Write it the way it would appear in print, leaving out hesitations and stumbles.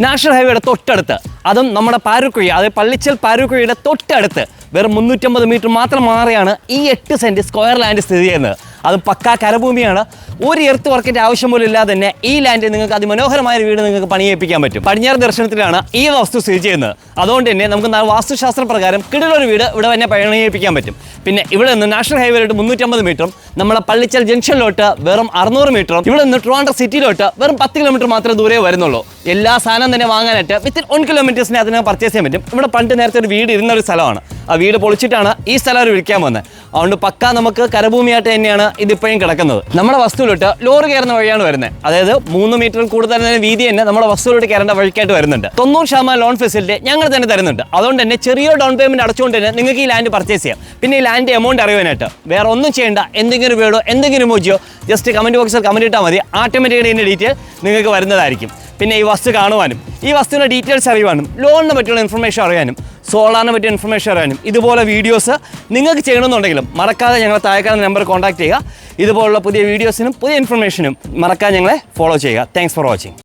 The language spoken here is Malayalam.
നാഷണൽ ഹൈവേയുടെ തൊട്ടടുത്ത്, അതും നമ്മുടെ പാരൂക്കുഴി, അതായത് പള്ളിച്ചൽ പാരൂക്കുഴിയുടെ തൊട്ടടുത്ത് വെറും 350 മീറ്റർ മാത്രം മാറിയാണ് ഈ 8 സെൻറ്റ് സ്ക്വയർ ലാൻഡ് സ്ഥിതി ചെയ്യുന്നത്. അത് പക്കാ കരഭൂമിയാണ്. ഒരു എർത്ത് വർക്കിൻ്റെ ആവശ്യം പോലും ഇല്ലാതെ തന്നെ ഈ ലാൻഡിൽ നിങ്ങൾക്ക് അതിമനോഹരമായ ഒരു വീട് നിങ്ങൾക്ക് പണിയേൽപ്പിക്കാൻ പറ്റും. പടിഞ്ഞാറ് ദർശനത്തിലാണ് ഈ വസ്തു സ്ഥിതി ചെയ്യുന്നത്. അതുകൊണ്ട് തന്നെ നമുക്ക് വാസ്തുശാസ്ത്ര പ്രകാരം കിടിലൊരു വീട് ഇവിടെ തന്നെ പണിയേൽപ്പിക്കാൻ പറ്റും. പിന്നെ ഇവിടെ നിന്ന് നാഷണൽ ഹൈവേയിലോട്ട് 350 മീറ്ററും നമ്മളെ പള്ളിച്ചൽ ജംഗ്ഷനിലോട്ട് വെറും 600 മീറ്ററും ഇവിടെ നിന്ന് ട്രിവാൻഡ്രം സിറ്റിയിലോട്ട് വെറും 10 കിലോമീറ്റർ മാത്രമേ ദൂരെ വരുന്നുള്ളൂ. എല്ലാ സാധനം തന്നെ വാങ്ങാനായിട്ട് വിത്തിൻ 1 കിലോമീറ്റേഴ്സിനെ അതിന് പർച്ചേസ് ചെയ്യാൻ പറ്റും. ഇവിടെ പണ്ട് നേരത്തെ ഒരു വീട് ഇരുന്നൊരു സ്ഥലമാണ്. ആ വീട് പൊളിച്ചിട്ടാണ് ഈ സ്ഥലം അവർ വിൽക്കാൻ വന്നത്. അതുകൊണ്ട് പക്ക നമുക്ക് കരഭൂമിയായിട്ട് തന്നെയാണ് ഇതിപ്പോഴും കിടക്കുന്നത്. നമ്മുടെ വസ്തുവിലോട്ട് ലോറി കയറുന്ന വഴിയാണ് വരുന്നത്. അതായത് 3 മീറ്ററിൽ കൂടുതൽ തന്നെ വീതി തന്നെ നമ്മുടെ വസ്തുവിലോട്ട് കയറേണ്ട വഴിക്കായിട്ട് വരുന്നുണ്ട്. 90% ലോൺ ഫെസിലിറ്റി ഞങ്ങൾ തന്നെ തരുന്നുണ്ട്. അതുകൊണ്ട് തന്നെ ചെറിയ ഡൗൺ പേയ്മെന്റ് അടച്ചുകൊണ്ട് തന്നെ നിങ്ങൾക്ക് ഈ ലാൻഡ് പർച്ചേസ് ചെയ്യാം. പിന്നെ ഈ ലാൻഡ് എമൗണ്ട് അറിയാനായിട്ട് വേറെ ഒന്നും ചെയ്യേണ്ട. എന്തെങ്കിലും വീടോ എന്തെങ്കിലും മോജിയോ ജസ്റ്റ് കമന്റ് ബോക്സിൽ കമന്റ് ഇട്ടാൽ മതി. ഓട്ടോമാറ്റിക്കലി ഇതിൻ്റെ ഡീറ്റെയിൽ നിങ്ങൾക്ക് വരുന്നതായിരിക്കും. പിന്നെ ഈ വസ്തു കാണുവാനും ഈ വസ്തുവിൻ്റെ ഡീറ്റെയിൽസ് അറിയുവാനും ലോണിനെ പറ്റിയുള്ള ഇൻഫർമേഷൻ അറിയാനും സോളാറിനെ പറ്റിയ ഇൻഫർമേഷൻ അറിയാനും ഇതുപോലെ വീഡിയോസ് നിങ്ങൾക്ക് ചെയ്യണമെന്നുണ്ടെങ്കിലും മറക്കാതെ ഞങ്ങളെ താഴെക്കാണുന്ന നമ്പർ കോൺടാക്ട് ചെയ്യുക. ഇതുപോലുള്ള പുതിയ വീഡിയോസിനും പുതിയ ഇൻഫർമേഷനും മറക്കാതെ ഞങ്ങളെ ഫോളോ ചെയ്യുക. Thanks for watching.